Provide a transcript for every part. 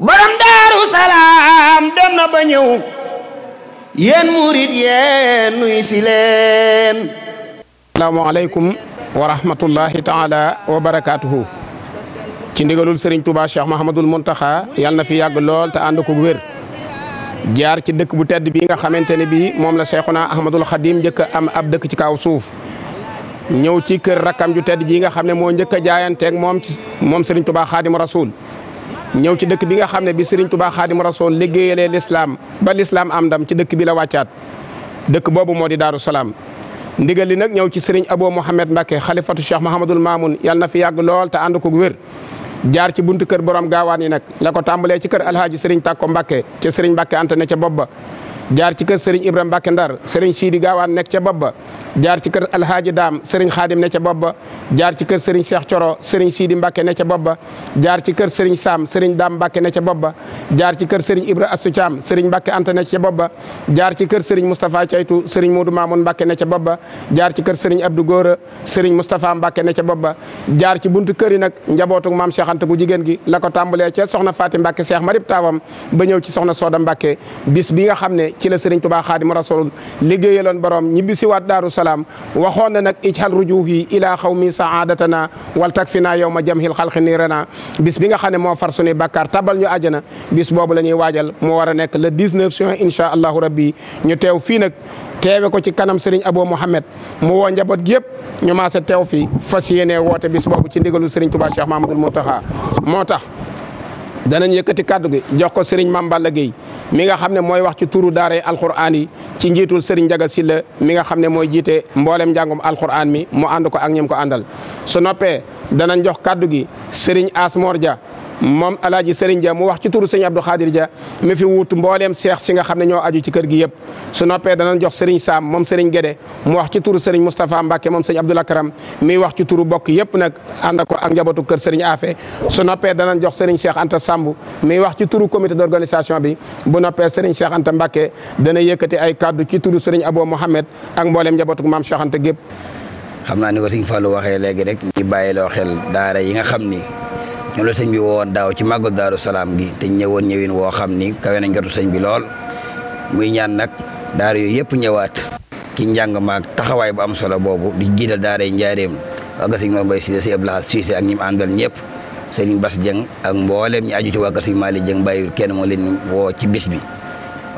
borom Daaru Salaam dem na ba ñëw yéen murit yéen nuy si leen. asalaamaaleykum wa rahmatullahi taala wa barakaatuhu. ci ndigalul Serigne Touba Cheikh Mahamadul Muntaxa yàlla na fi yàgg lool te ànd ko wér. jaar ci dëkk bu tedd bi nga xamante ne bii moom la Cheikhuna Ahmadul Xadim njëkk a am ab dëkk ci kaw suuf. ñëw ci kër rakkam ju tedd ji nga xam ne moo njëkk a jaayanteeg moom Serigne Touba Xadim Rasoul. ñëw ci dëkk bi nga xam ne bi Serigne Touba Xadim Rasoul liggéeyalee l'islam ba l'islam am ndam ci dëkk bi la wàccaat dëkk boobu moo di Daaru Salaam. ndigal li nag ñëw ci Serigne Abo Mouhamed Mbacke xalifatu Cheikh Mahamadul Mamoun yàlla na fi yàgg lool te ànd ko wér. jaar ci buntu kër borom gaawaan yi nag la ko tàmbalee ci kër Alhaji Serigne Takko Mbacke ca Serigne Mbacke Anta ne ca bopp ba. jaar ci kër Serigne Ibrahima Mbacke Ndar Serigne Sidi Gaawaan nekk ca bopp ba. jaar ci kër Alhaji Daam Serigne Khadim ne ca bopp ba. jaar ci kër Serigne Cheikh Coro Serigne Sidi Mbacke ne ca bopp ba. jaar ci kër Serigne Sam Serigne Daam Mbacke ne ca bopp ba. jaar ci kër Serigne Ibra Astou Thiam Serigne Mbacke Anta ne ca bopp ba. jaar ci kër Serigne Moustapha Caytu Serigne Modou Mamoun Mbacke ne ca bopp ba. jaar ci kër Serigne Abdou Gora Serigne Moustapha Mbacke ne ca bopp ba. jaar ci buntu kër yi nag njabootu maam Cheikh Anta bu jigéen gi la ko tàmbalee ca soxna Fatim Mbacke Cheikh Marib Tawam ba ñëw ci soxna Soda Mbacke bis bi nga xam ne ci la Serigne Touba Xaadimu Rasuul liggéeyaloon borom ñibbi si waat Daaru Salaam waxoon na nag ijhal rujuhi ila xawmi saadatana wal takfina yawma jamhil xalqi nirana bis bi nga xam ne moo far suñuy bàkkaar tabal ñu àjjana bis boobu la ñuy waajal mu war a nekk le 19 juin incha allahu rabbi ñu teew fii nag teewe ko ci kanam Serigne Abo Mouhamed mu woo njaboot gi yëpp ñu maase teew fi fas yéene woote bis boobu ci ndigalul Serigne Touba Cheikh Mahamadul Muntaxa moo tax danañ yëkkati kàddu gi jox ko Serigne Mame Balla Gueye mi nga xam ne mooy wax ci turu daaray alquran yi ci njiitul Serigne Ndiaga Sylla mi nga xam ne mooy jiite mboolem njàngum alquran mi mu ànd ko ak ñim ko àndal su noppee danañ jox kàddu gi Serigne Asmor Dia moom alaaji Serigne Dia mu wax ci turu Serigne Abdou Khadir Dia mi fi wut mbooleem seex si nga xam ne ñoo aju ci kër gi yëpp su noppee danañ jox Serigne Sam moom Serigne Guédé mu wax ci turu Serigne Moustapha Mbacke moom Serigne Abdoul Akram mi wax ci turu bokk yëpp nag ànd ko ak njabootu kër Serigne Afé su noppee danañ jox Serigne Cheikh Anta Samb mi wax ci turu comité d'organisation bi bu noppee Serigne Cheikh Anta Mbacke dana yëkkati ay kaddu ci turu Serigne Abo Mouhamed ak mbooleem njabootu maam Cheikh Anta gépp xam naa ni ko Serigne Fallou waxee léegi rek ñu bàyyiloo xel daara yi nga xam ni ñoom la sëñ bi woon daaw ci màggal Daaru Salaam gi te ñëwoon ñëwin woo xam ni kawe nañ jotu sëñ bi lool muy ñaan nag daara yooyu yëpp ñëwaat ci njàng maag taxawaay bu am solo boobu di jiital daara yi njaareem wagga sëñ Mor Mbaye Cissé si Abdou Lahad Cissé ak ñi mu àndal ñëpp Serigne Bass Dieng ak mboolem ñi aju ci wagga sëñ Malick Dieng bàyyiwul kenn moo leen woo ci bis bi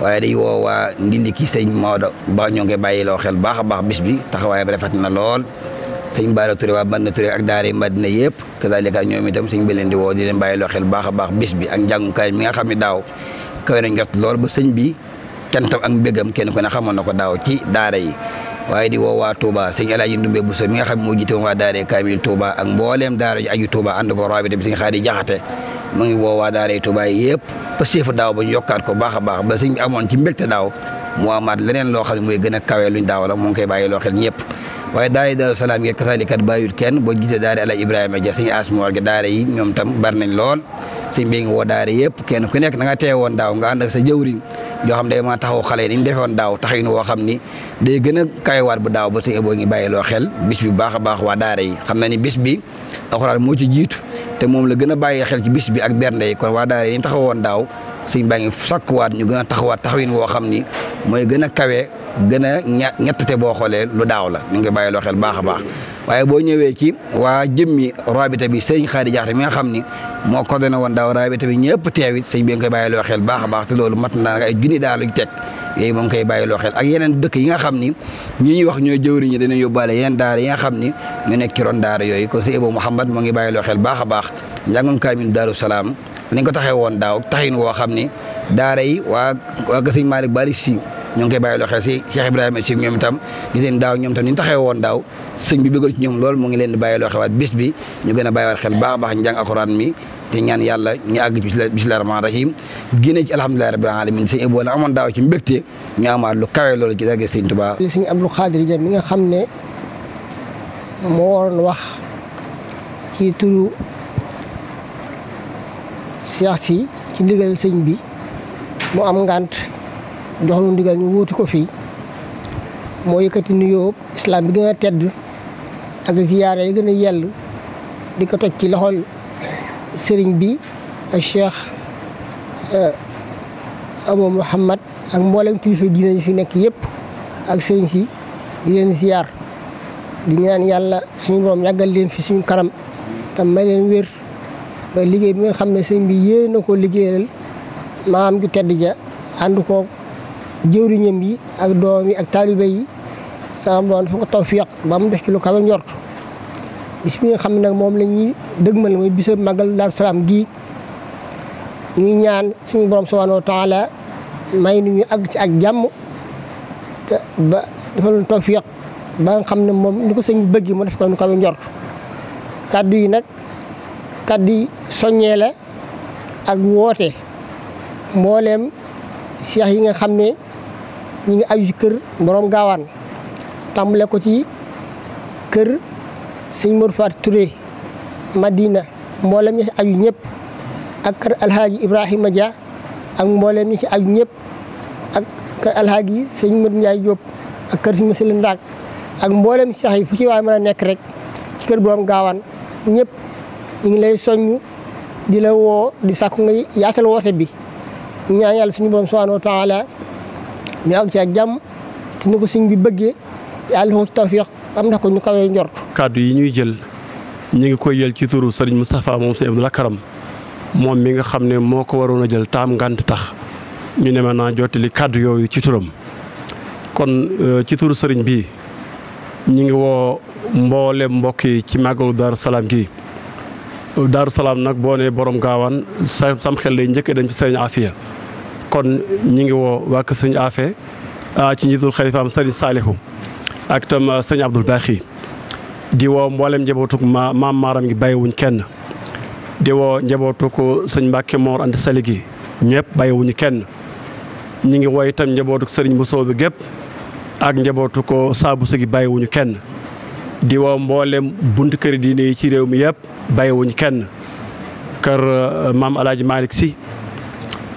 waaye day woo waa Ndiliki sëñ Maodo ba ñoo ngi bàyyiloo xel baax a baax bis bi taxawaay bi rafet na lool sëñ Bara Touré waa Madina Touré ak daara yi Madina yëpp kazalika ñoom itam sëñ bi leen di woo di leen bàyyiloo xel baax a baax bis bi ak njàngukaay mi nga xam ne daaw kawe nañ jot lool ba sëñ bi cantam ak mbégam kenn ku ne xamoon na ko daaw ci daara yi waaye di woo waa Touba sëñ El Hadji Ndoumbé Bousso mi nga xam ne moo jiite woon waa daara Kamil Touba ak mbooleem daara ju aju Touba ànd ko rabita bi sëñ Xaadi Jaxate mu ngi woo waa daara yi Touba yi yëpp ba seefu daaw ba ñu yokkaat ko baax a baax ba sëñ bi amoon ci mbégte daaw mu amaat leneen loo xam ne mooy gën a kawe luñ daaw la mu ngi koy bàyyiloo xel ñëpp waaye daara yi Daaru Salaam yi kasalikat bàyyut kenn boo gisee daara El Hadj Ibrahima Dia sëñ Asmor gi daara yi ñoom tam bari nañ lool sëñ bi nga woo daara yëpp kenn ku nekk na nga teewoon daaw nga ànd ak sa jëwriñ yoo xam day ma taxaw xale yi ni ñu defewoon daaw taxawin woo xam ni day gën a kawewaat bu daaw ba sëñ Abo ngi bàyyiloo xel bis bi baax a baax waa daara yi xam na ni bis bi alxuraan moo ci jiitu te moom la gën a bàyyi xel ci bis bi ak bernde yi kon waa daara yi ñu taxawoon daaw sëñ baa ngi sakkuwaat ñu gën a taxawaat taxawin woo xam ni mooy gën a kawe gën a ñettate boo xoolee lu daaw la ñu ngi bàyyiloo xel baax a baax waaye boo ñëwee ci waa jëmmi rabita bi sëñ Xaadi Jaxate mi nga xam ni moo coordonné woon daaw rabita bi ñëpp teewit sëñ bi nga koy bàyyiloo xel baax a baax te loolu mat na ay junni daal luñ teg yooyu moo ngi koy bàyyiloo xel ak yeneen dëkk yi nga xam ni ñi ñuy wax ñooy jëwriñ ñi danañ yóbbaale yeneen daara yi nga xam ni ñu nekk ci ron daara yooyu kon sëñ Abo Mouhamed moo ngi bàyyiloo xel baax a baax njàngum kaamil Daaru Salaam nañ ko taxee woon daaw taxin woo xam ni daara yi waa sëñ Malick Bari si ñoo ngi koy bàyyiloo xel si Cheikh Ibrahima si ñoom itam gis ngeen daaw ñoom itam ni ñu taxee woon daaw sëñ bi bëggal ci ñoom loolu mu ngi leen di bàyyiloo xewaat bis bi ñu gën a bàyyiwaat xel baax a baax njàng alxuraan mi te ñaan yàlla ñu àgg ci bismillahi rahmaani rahim génne ci alhamdulillahi rabbil alamin sëñ Abo la amoon daaw ci mbégte ñu amaat lu kawe loolu ci dagg sëñ Tuubaa sëñ Abdou Khadir Dia mi nga xam ne moo waroon wax ci turu Cheikh si ci ndigal sëñ bi mu am ngant jox lu ndigal ñu wuuti ko fii moo yëkkati nuyoo islam bi gën a tedd ak ziyaara yi gën a yell di ko toj ci loxol sëriñ bi ak Cheikh Abou Mouhamad ak mboolem kilifa diine yi fi nekk yëpp ak sëriñ si di leen ziar di ñaan yàlla suñu borom yàggal leen fi suñu kanam te may leen wér ba liggéey bi nga xam ne sëñ bi yéene na ko liggéeyal maam ju tedd ja ànd ko jëwriñam yi ak doom yi ak taalibe yi sama borom dafa ko tawfiq ba mu def ci lu kawe njort bis bi nga xam ne nag moom la ñuy dëgmal mooy bisab Magal Daaru Salaam gii ñuy ñaan suñu borom subhanahu wa taala may nu ñu àgg ci ak jàmm te ba dafa lu tawfiq ba nga xam ne moom ni ko sëñ bi bëgg mu def ko nu kawe njort kaddu yi nag kaddu yi soññee la ak woote mbooleem seex yi nga xam ne ñi ngi aju ci kër borom gaawaan tàmbale ko ci kër sëñ Modou Fatou Touré Madina mboolem ñi ci aju ñëpp ak kër alhaaji Ibrahima Dia ak mboolem ñi ci aju ñëpp ak kër alhaaji sëñ Modou Ndiaye Diop ak kër sëñ Masila Ndaak ak mboolem seex yi fu ci waay mën a nekk rek ci kër borom gaawaan ñëpp ñu ngi lay soññ di la woo di sàkku nga yaatal woote bi ñaan yàlla suñu borom subhanahu wa taala ñu àgg ci ak jàmm te ni ko suñ bi bëggee yàlla ko ci tawfiq am na ko ñu kawee njort. kàddu yi ñuy jël ñu ngi koy jël ci turu Serigne Moustapha moom Serigne Abdoul Karam moom mi nga xam ne moo ko waroon a jël taam ngant tax ñu ne ma naa jottali kàddu yooyu ci turam kon ci turu Serigne bi ñu ngi woo mboolem mbokk yi ci màggalu Daaru Salaam gi Daaru Salaam nag boo nee borom gaawaan sam xel lay njëkk dem ci Serigne Afia kon ñi ngi woo waa kër Serigne Afia ci njiitul xalifaam Serigne Salihu ak itam Serigne Abdoul Baaxi di woo mboolem njabootuk maam maaram gi bàyyiwuñ kenn di woo njabootuk sëñ Mbàkke Mor Anta Sali gi ñëpp bàyyiwuñu kenn ñi ngi woo itam njabootuk Serigne Bousso bi gépp ak njabootuk Saabu Sa gi bàyyiwuñu kenn di woo mboolem buntu kër diine yi ci réew mi yëpp bàyyiwuñ kenn kër maam Alaaji Malick Sy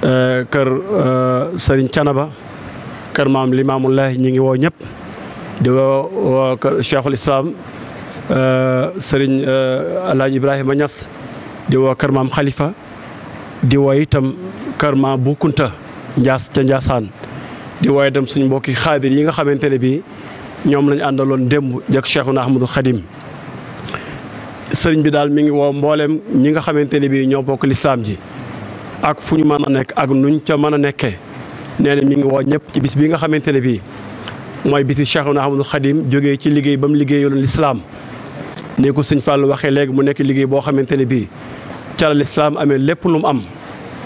kër Serigne Canaba kër maam Limaamullahi ñi ngi woo ñëpp di woo kër Cheikhul Islam Serigne Alaaji Ibrahima Niass di woo kër maam Khalifa di woo itam kër maam Bukunta Njaas ca Njaasaan di woo itam suñu mbokki xaadir yi nga xamante ne bii ñoom lañu àndaloon démb jëkk Cheikhuna Ahmadul Khadim sëriñ bi daal mi ngi woo mboolem ñi nga xamante ne bii ñoo bokk lislaam ji ak fu ñu mën a nekk ak nuñ ca mën a nekkee nee na mi ngi woo ñëpp ci bis bi nga xamante ne bii mooy bisi Cheikhuna Ahmadul Khadim jógee ci liggéey ba mu liggéeyaloon lislaam ne ko sëñ Fallou waxee léegi mu nekk liggéey boo xamante ne bii ca la lislaam amee lépp lu mu am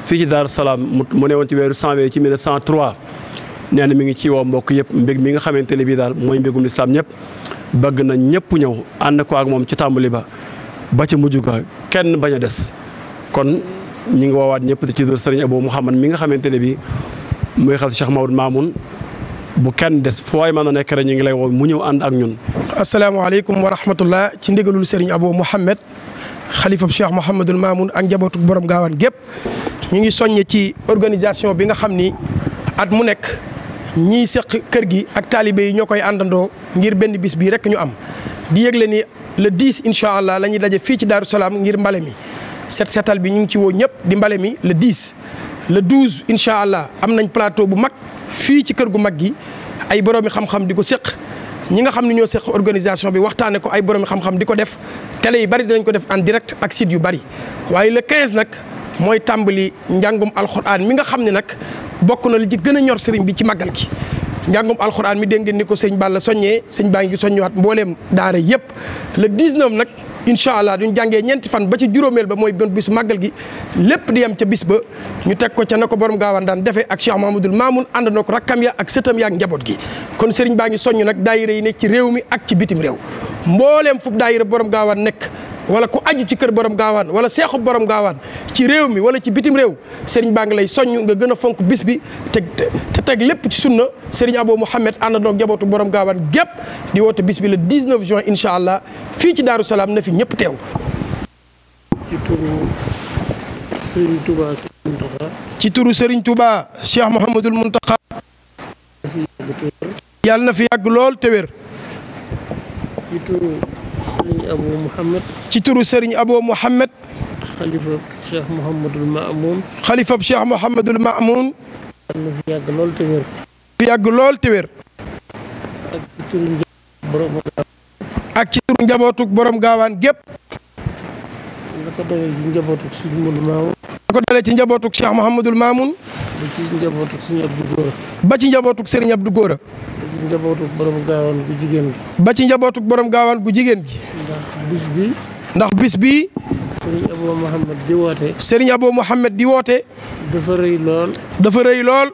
fii ci Daaru Salaam mu ne woon ci weeru janvier ci 1903 nee na mi ngi ci woo mbokk yëpp mbég mi nga xamante ne bii daal mooy mbégum lislaam ñëpp bëgg na ñëpp ñëw ànd ko ak moom ci tàmbali ba ca mujj ga kenn bañ a des kon ñi ngi woowaat ñëpp ci tur Serigne Abou Mouhamad mi nga xamante ne bii muy xel Cheikh Maodo Mamoun bu kenn des fooy mën a nekk rek ñu ngi lay woo mu ñëw ànd ak ñun. asalaamaaleykum wa rahmatullah ci ndigalul Serigne Abou Mouhamad xalifab Cheikh Mouhamadul Mamoun ak njabootu borom gaawaan gépp ñu ngi soññe ci organisation bi nga xam ni at mu nekk ñiy seq kër gi ak taalibe yi ñoo koy àndandoo ngir benn bis bii rek ñu am di yëgle ni le 10 incha allah la ñuy daje fii ci Daaru Salaam ngir mbale mi setal bi ñu ngi ci woo ñëpp di mbale mi le 10 le 12 incha allah am nañ plateau bu mag fii ci kër gu mag gi ay boroomi xam-xam di ko séq ñi nga xam ne ñoo séq organisation bi waxtaane ko ay boroomi xam-xam di ko def télé yi bari dinañ ko def en direct ak site yu bari waaye le 15 nag mooy tàmbali njàngum alxuraan mi nga xam ne nag bokk na li ci gën a ñor sëriñ bi ci màggal gi njàngum alxuraan mi dégg ngeen ni ko sëñ Balla soññee sëñ baa ngi soññewaat mbooleem daara yëpp le 19 nag incha allah duñ jàngee ñeenti fan ba ci juróomeel ba mooy bon bisu màggal gi lépp di yem ca bis ba ñu teg ko ca na ko borom gaawaan daan defee ak Cheikh Mahamadul Mamoun ànd na ko rakkam ya ak sëtam ya ak njaboot gi kon sëriñ baa ngi soññ nag daayira yi nekk ci réew mi ak ci bitim réew mbooleem fu daayira borom gaawaan nekk wala ku aju ci kër borom gaawaan wala seexu borom gaawaan ci réew mi wala ci bitim réew sëriñ baa ngi lay soññ nga gën a fonk bis bi te teg lépp ci sunna sëriñ Abou Mouhamad ànd na jabootu borom gaawaan gépp di woote bis bi le 19 juin incha allah fii ci Daaru Salaam na fi ñëpp teew. ci turu Serigne Touba Mountakha. ci turu Serigne Touba Cheikh Mouhamadul Mountakha. yàlla na fi yàgg lool te wér. ci turu Serigne Abou Mouhamad. ci turu Serigne Abou Mouhamad. xalifa Cheikh Mouhamadul Mamoun. xalifab Cheikh Mouhamadul Mamoun. yàlla na fi yàgg lool te wér. fi yàgg lool te wér. ak ci turu njabootu borom ak ci turu njabootuk borom gaawaan gaawaan. gépp. la ko dalee ci njabootu Sëriñ Modou Mamoun. la ko dalee ci njabootuk Cheikh Mouhamadul Mamoun. ba ci njabootu Sëriñ Abdou Gora. ba ci njabootuk Serigne Abdou Gora. ba ci njabootu borom gaawaan gu jigéen gi. ba ci njabootuk borom gaawaan gu jigéen gi. ndax bis bi. Sëriñ Abo Mouhamed di woote. Sëriñ Abo Mouhamed di woote. dafa rëy lool. dafa rëy lool.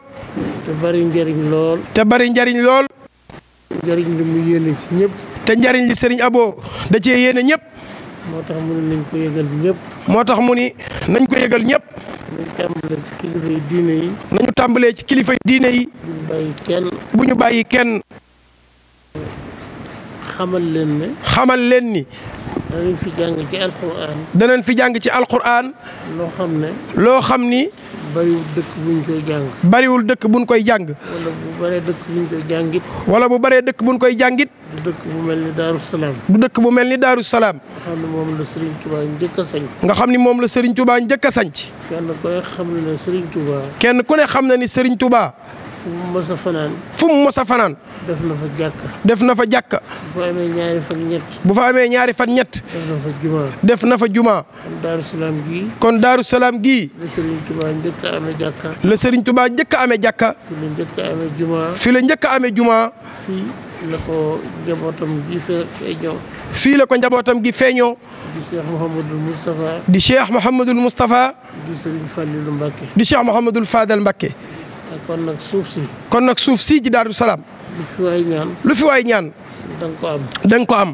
te bari njariñ lool. te bari njariñ lool. njariñ li mu yéene ci ñëpp. te njariñ li Sëriñ Abo da cee yéene ñëpp. moo tax mu ne nañ ko yëgal ñëpp. moo tax mu ni nañ ko yëgal ñëpp. nañ tàmbalee ci kilifa yi diine yi. nañu tàmbalee ci kilifa yi diine yi. buñ bàyyi kenn. bu ñu bàyyi kenn. xamal leen ne. xamal leen ni. danañ fi jàng ci alquran. danañ fi jàng ci alquran. loo xam ne. loo xam ni. bariwul dëkk buñ koy jàng. bariwul dëkk buñ koy jàng. wala bu baree dëkk buñ koy jàngit. wala bu baree dëkk buñ koy jàngit. du dëkk bu mel ni Daaru Salaam. du dëkk bu mel ni Daaru Salaam. nga xam ne moom la Serigne Touba njëkk a sañ. nga xam ni moom la Serigne Touba njëkk a sañc. kenn ku ne xam na ne Serigne Touba. kenn ku ne xam na ni Serigne Touba. fu mu mës a fanaan. fu mu mës a fanaan. def na fa jàkka. def na fa jàkka. bu fa amee ñaari fan ñett. bu fa amee ñaari fan ñett. def na fa juma. def na fa juma. kon Daaru Salaam gii. kon Daaru Salaam gii. la Serigne Touba njëkk a amee jàkka. la Serigne Touba njëkk a amee jàkka. fi la njëkk a amee juma. fi la njëkk a amee juma. fii la ko njabootam gi feeñoo. fii la ko njabootam gi feeñoo. di Cheikh Mouhamadul Moustapha. di Cheikh Mouhamadul Moustapha. di Serigne Fallilou Mbacké. di Cheikh Mouhamadul Fadal Mbacké. kon nag suuf si. kon nag suuf sii ji Daaru Salaam. lu fi waay ñaan. lu fi waay ñaan. da nga ko am. da nga ko am.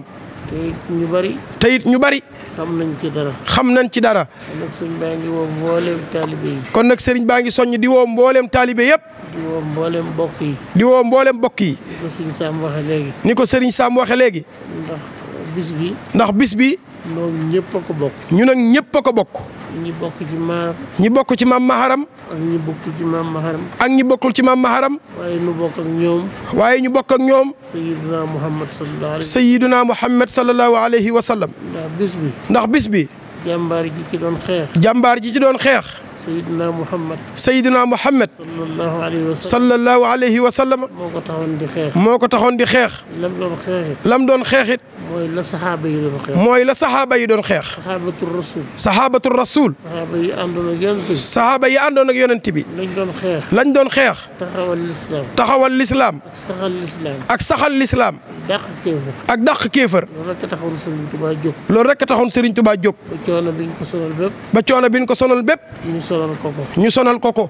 te ñu bari. te it ñu bari. xam nañ ci dara. xam nañ ci dara. kon nag sëñ baa ngi woo mbooleem taalibe yi. kon nag Serigne baa ngi soññ di woo mbooleem taalibe yëpp. di woo mbooleem bokk yi. di woo mbooleem bokk yi. ni ko sëñ Sam waxe léegi. ni ko Serigne Sam waxe léegi. ndax bis bi. ndax bis bi. noonu ñëpp a ko bokk. ñu nag ñëpp a ko bokk. ñi bokk ci maam. ñi bokk ci maam Maharam. ak ñi bokk ci maam Maharam. ak ñi bokkul ci maam Maharam. waaye nu bokk ak ñoom. waaye ñu bokk ak ñoom. Sayyiduna Muhammad sallallahu alayhi. Sayyiduna Muhammad sallallahu alayhi wa sallam. ndax bis bi. ndax bis bi. jàmbaar ji ci doon xeex. jàmbaar ji ci doon xeex. Sayyiduna Muhammad. Sayyiduna Muhammad. sallallahu alayhi wa sallam. sallallahu alayhi wa sallam. moo ko taxoon di xeex. moo ko taxoon di xeex. lam doon xeexit. lam doon xeexit. mooy la saxaaba yi doon xeex. mooy la saxaaba yi doon xeex. saxaabatul rasul. saxaabatu rasul. saxaaba yi àndoon ak yonent bi. saxaaba yi àndoon ak yonent bi. lañ doon xeex. lañ doon xeex. taxawal lislaam. taxawal lislaam. ak saxal lislaam. ak saxal lislaam. dàq kéefar. ak dàq kéefar. loolu rek a taxoon Serigne Touba jóg. loolu rek a taxoon Serigne Touba jóg. ba coono biñ ko sonal bépp. ba coono biñ ko sonal bépp. ñu sonal ko ko. ñu sonal ko ko.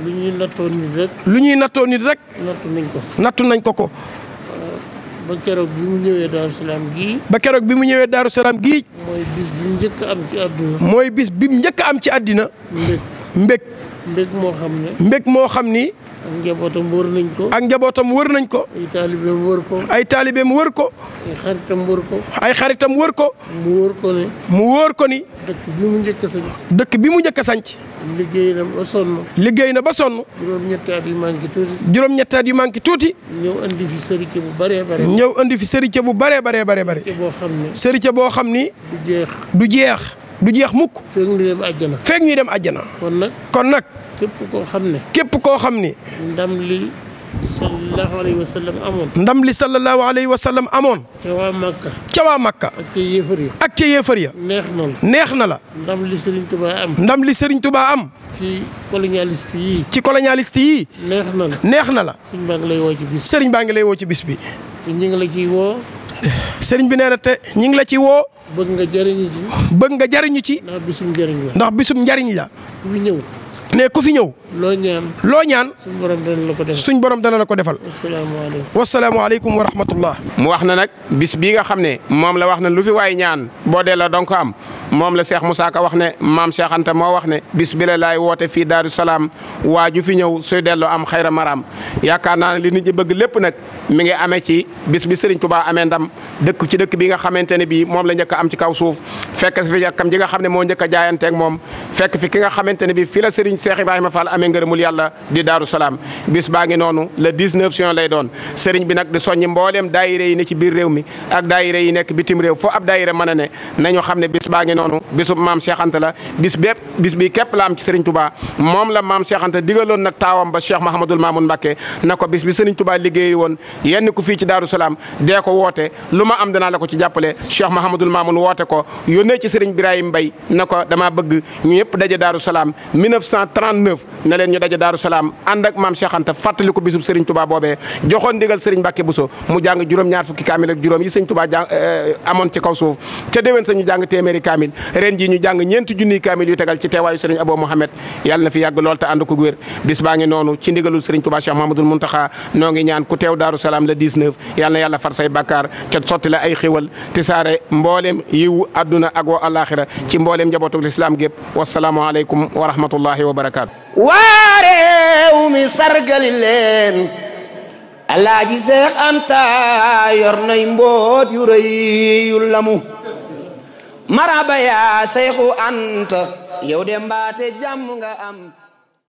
lu ñuy nattoo nit rek. lu ñuy nattoo nit rek. nattu nañ ko. nattu nañ ko ko. ba keroog bi mu ñëwee Daaru Salaam gii. ba keroog bi mu ñëwee Daaru Salaam gii. mooy bis bi mu njëkk am ci àdduna. mooy bis bi mu njëkk am ci àddina. mbég. mbég. mbég moo xam ne. mbég moo xam ni. ak njabootam wër nañ ko. ak njabootam wër nañ ko. ay taalibeem wër ko. ay taalibeem wër ko. ay xaritam wër ko. ay xaritam wër ko. mu wër ko ne. mu wóor ko ni. dëkk bi mu njëkk a sañ. dëkk bi mu njëkk a sanc. liggéey na ba sonn. liggéey na ba sonn. juróom-ñetti at yu manqué tuuti. juróom-ñetti at yu manqué tuuti. ñëw andi fi sërite bu bëree bëri. ñëw andi fi sërite bu bëree bëree bëri. sërite boo xam ne. sërite boo xam ni. du jeex. du jeex. du jeex mukk. feeg ñu dem àjjana. feeg ñuy dem àjjana. kon nag. nag. képp koo xam ne. képp koo xam ni. ndam li sallallahu alayhi wa sallam amoon. ndam li sallallahu alayhi wa sallam amoon. ca waa Makka. ca waa Makka. ak ca yéefar ya. ak ca yéefar ya. neex na la. neex na la. ndam li Serigne Touba am. ndam li Serigne Touba am. ci colonialiste yii. ci colonialiste yii. neex na la. neex na la. Serigne baa ngi lay woo ci bis. Serigne baa ngi lay woo ci bis bi. te ñi ngi la ciy woo. Serigne bi nee na te ñi ngi la ci woo. bëgg nga jëriñu ci. bëgg nga jariñu ci. ndax bisum njëriñ la. ndax bisum njariñ la. ku fi ñëw. ne ku fi ñëw. loo ñaan. loo ñaan. suñ borom dana la ko defal. suñ borom dana la ko defal. asalaamaaleykum. wasalaamualeykum wa rahmatullah. mu wax na nag bis bii nga xam ne moom la wax ne lu fi waay ñaan boo dee la donc am moom la Cheikh Moussa Ka wax ne maam Cheikh Anta moo wax ne bis bi la laay woote fii Daaru Salaam waa ju fi ñëw suy delloo am xayra maram yaakaar naa ne li nit ñi bëgg lépp nag mi ngi amee ci bis bi Serigne Touba amee ndam dëkk ci dëkk bi nga xamante ne bii moom la njëkk a am ci kaw suuf fekk fi rakkam ji nga xam ne moo njëkk a jaayanteeg moom fekk fi ki nga xamante ne bii fii la Serigne Cheikh Ibrahima Fall amee mooy ngërëmul yàlla di Daaru Salaam. bis baa ngi noonu le 19 juin lay doon sëriñ bi nag di soññi mbooleem daayira yi ne ci biir réew mi ak daayira yi nekk bitim réew foo ab daayira mën a ne nañu xam ne bis baa ngi noonu bisub maam Cheikh Anta la bis bi képp la am ci sëriñ Touba moom la maam Cheikh Anta digaloon nag taawam ba Cheikh Mahamadul Mamoun Mbacké na ko bis bi sëriñ Touba liggéey woon yenn ku fii ci Daaru Salaam dee ko woote lu ma am danaa la ko ci jàppale Cheikh Mahamadul Mamoun woote ko yónnee ci sëriñ Birahim Mbaye na ko dama bëgg ñu yëpp daje Daaru Salaam 1939 na leen ñu daje Daaru Salaam ànd ak maam Cheikh Anta fàttali ko bisub sëriñ Touba boobee joxoon ndigal sëriñ Mbacké Bousso mu jàng juróom-ñaar fukki kaamil ak juróom yi sëriñ Touba jàng amoon ci kaw suuf ca déwén sa ñu jàng téeméeri kaamil ren ji ñu jàng ñeenti junniy kaamil yu tegal ci teewaayu sëriñ Abo Mohamed yàlla na fi yàgg lool te ànd ko wér bis baa ngi noonu ci ndigalul sëriñ Touba Cheikh Mahamadul Muntaxa noo ngi ñaan ku teew Daaru Salaam le 19 yàlla na yàlla far say bàkkaar ca sotti la ay xéwal te saare mbooleem yiwu adduna ak wa alaxira ci mbooleem njabootu lislaam gépp wasalaamu aleykum wa rahmatullahi wa barakaatu. waa réew mi sargali leen Alaaji Seex Anta yor nay mboot yu rëy yu lamu maraba yaa Seexu Anta yow de mbaate jàmm nga am